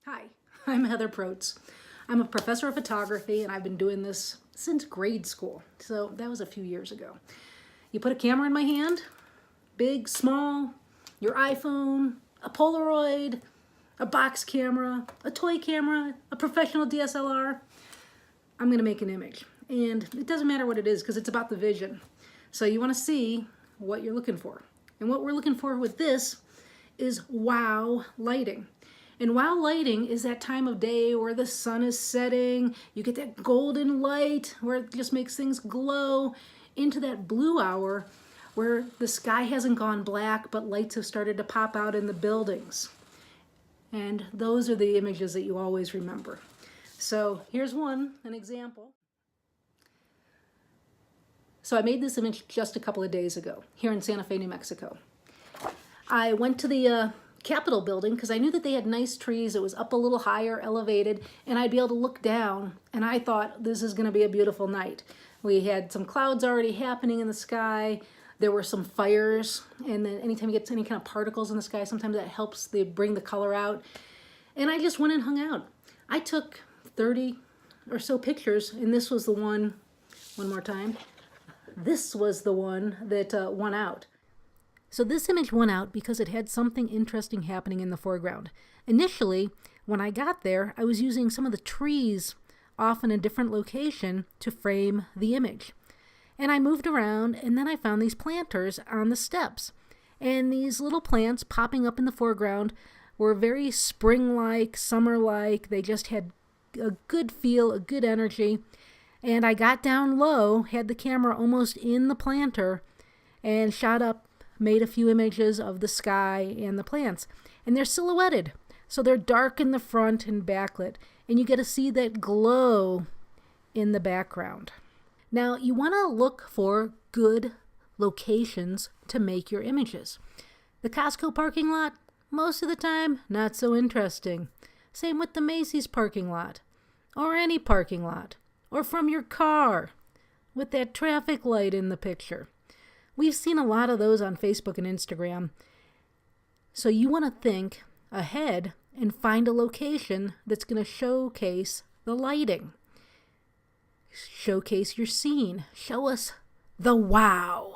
Hi, I'm Heather Protz. I'm a professor of photography and I've been doing this since grade school. So that was a few years ago. You put a camera in my hand, big, small, your iPhone, a Polaroid, a box camera, a toy camera, a professional DSLR. I'm gonna make an image. And it doesn't matter what it is because it's about the vision. So you wanna see what you're looking for. And what we're looking for with this is wow lighting. And wow lighting is that time of day where the sun is setting, you get that golden light where it just makes things glow into that blue hour where the sky hasn't gone black but lights have started to pop out in the buildings. And those are the images that you always remember. So here's an example. So I made this image just a couple of days ago here in Santa Fe, New Mexico. I went to the Capitol building because I knew that they had nice trees. It was up a little higher, elevated, and I'd be able to look down, and I thought this is going to be a beautiful night. We had some clouds already happening in the sky. There were some fires, and then anytime you get any kind of particles in the sky, sometimes that helps bring the color out. And I just went and hung out. I took 30 or so pictures, and this was the one more time, this was the one that won out. So this image won out because it had something interesting happening in the foreground. Initially, when I got there, I was using some of the trees off in a different location to frame the image. And I moved around, and then I found these planters on the steps. And these little plants popping up in the foreground were very spring-like, summer-like. They just had a good feel, a good energy. And I got down low, had the camera almost in the planter, and shot up, made a few images of the sky and the plants. And they're silhouetted. So they're dark in the front and backlit. And you get to see that glow in the background. Now, you want to look for good locations to make your images. The Costco parking lot, most of the time, not so interesting. Same with the Macy's parking lot, or any parking lot, or from your car, with that traffic light in the picture. We've seen a lot of those on Facebook and Instagram. So you want to think ahead and find a location that's going to showcase the lighting. Showcase your scene. Show us the wow.